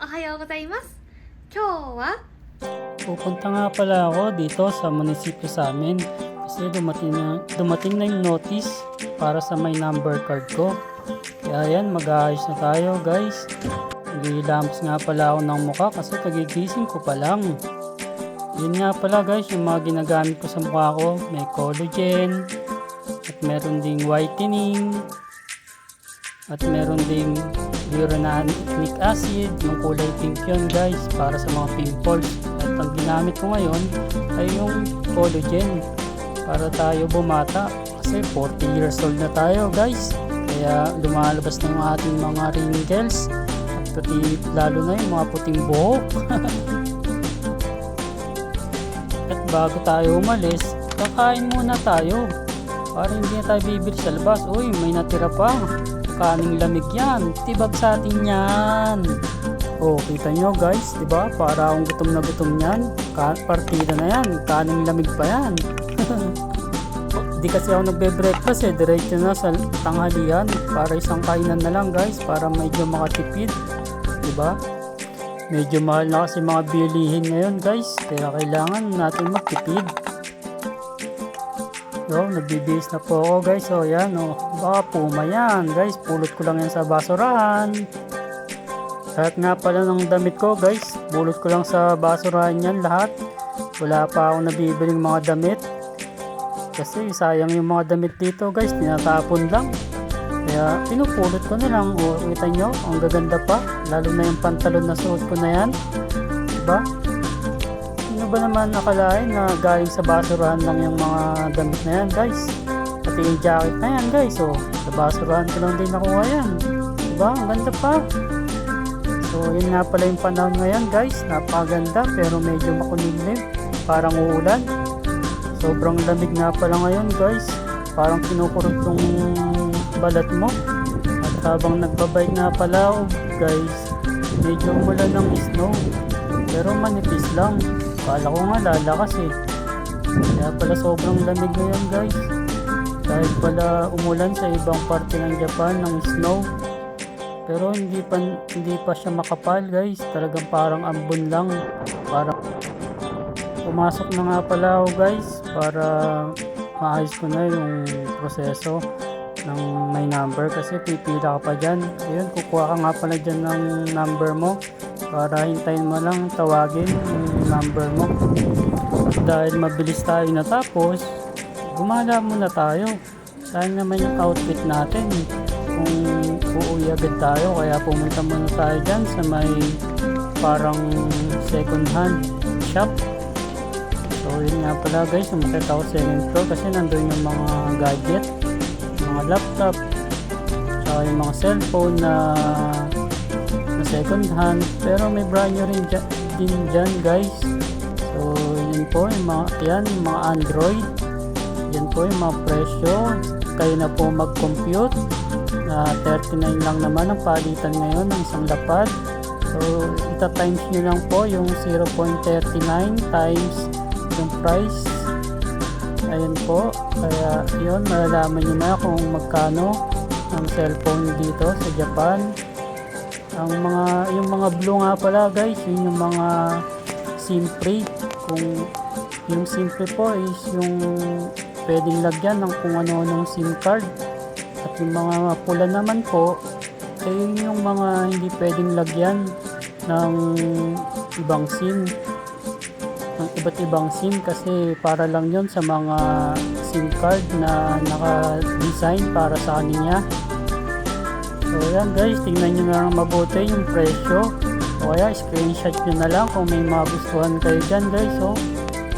Ohayo gozaimasu. Kyou wa Pupunta nga pala ako dito sa munisipyo sa amin kasi dumating na yung notice para sa my number card ko. Kaya yan, mag-aayos na tayo guys. Nag-lamps nga pala ako ng mukha kasi kagigising ko pa lang. Yun nga pala guys, yung mga ginagamit ko sa mukha ko, may collagen at meron ding whitening at meron ding hyaluronic acid, yung kulay pink yun guys, para sa mga pimples. At ang ginamit ko ngayon ay yung collagen para tayo bumata kasi 40 years old na tayo guys, kaya lumalabas na yung ating mga wrinkles at pati lalo na yung mga puting buhok. At bago tayo umalis, kakain muna tayo para hindi na tayo bibili sa labas. Uy, may natira pa, kaning lamig yan, tibag sa atin yan. Oh, kita nyo guys, diba? Para akong gutom na gutom yan. Partida na yan, kaning lamig pa yan. Di kasi ako nagbe-breakfast diretso na sa tanghalian para isang kainan na lang guys, para medyo makatipid, diba? Medyo mahal na kasi mga bilihin ngayon guys, kaya kailangan natin magtipid. So, nagbibihis na po ako guys. So yan, baka puma yan guys, pulot ko lang yan sa basurahan. Lahat nga pala ng damit ko guys, pulot ko lang sa basurahan yan lahat. Wala pa akong nabibiling mga damit kasi sayang yung mga damit dito guys, tinatapon lang. Kaya pinupulot ko na lang. O, kita nyo, ang gaganda pa, lalo na yung pantalon na suot ko na yan, diba? Sino ba naman nakalain na galing sa basurahan lang yung mga damit na yan guys? Pati yung jacket na yan guys, sa basurahan ko lang din nakuha yan, diba? Ang ganda pa. So yun nga pala yung panahon ngayon guys, napakaganda pero medyo makulimlim, parang uulan. Sobrang lamig nga pala ngayon guys, parang kinukurot yung balat mo. At habang nagbabike nga pala ako guys, medyo umulan ng snow pero manipis lang. Kala ko nga lalakas kaya pala sobrang lamig ngayon guys, dahil pala umulan sa ibang parte ng Japan ng snow. Pero hindi pa siya makapal guys, talagang parang ambon lang. Parang pumasok na nga pala ako guys para maayos ko na yung proseso ng my number kasi pipila ka pa dyan. Ayun, kukuha ka nga pala dyan ng number mo para hintayin mo lang tawagin yung number mo. At dahil mabilis tayo natapos, gumala muna tayo. Sayang naman yung outfit natin kung uuwi agad tayo, kaya pumunta muna tayo dyan sa may parang second hand shop. So yun nga pala guys, umakit ako sa second floor kasi nandun yung mga gadget, mga laptop, saka yung mga cellphone na second hand, pero may brand new rin din dyan guys. So yun po yung mga Android, yan po yung mga presyo. Kayo na po mag-compute na 39 lang naman ang palitan ngayon ng isang lapad. So ita-times nyo lang po yung 0.39 times yung price. Ayun po, kaya yun, malalaman nyo na kung magkano ang cellphone dito sa Japan. Yung mga blue nga pala guys, yun yung mga SIM free. Kung yung SIM free po is yung pwedeng lagyan ng kung ano-anong SIM card. At yung mga pula naman po ay yung mga hindi pwedeng lagyan ng ibang SIM, ng iba't ibang SIM, kasi para lang yon sa mga SIM card na naka-design para sa kanya. So yan guys, tingnan nyo na lang mabuti yung presyo, o kaya screenshot nyo na lang kung may magustuhan kayo dyan guys. So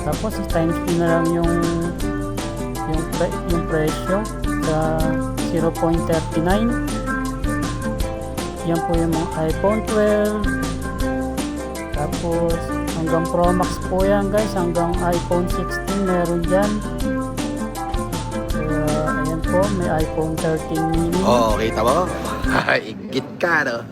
tapos times nyo na lang yung presyo sa 0.39. Yan po yung mga iPhone 12, tapos hanggang Pro Max po yan guys, hanggang iPhone 16 meron dyan. Kaya ayan po, may iPhone 13 mini. Oh, kita mo? Ingit ka, no?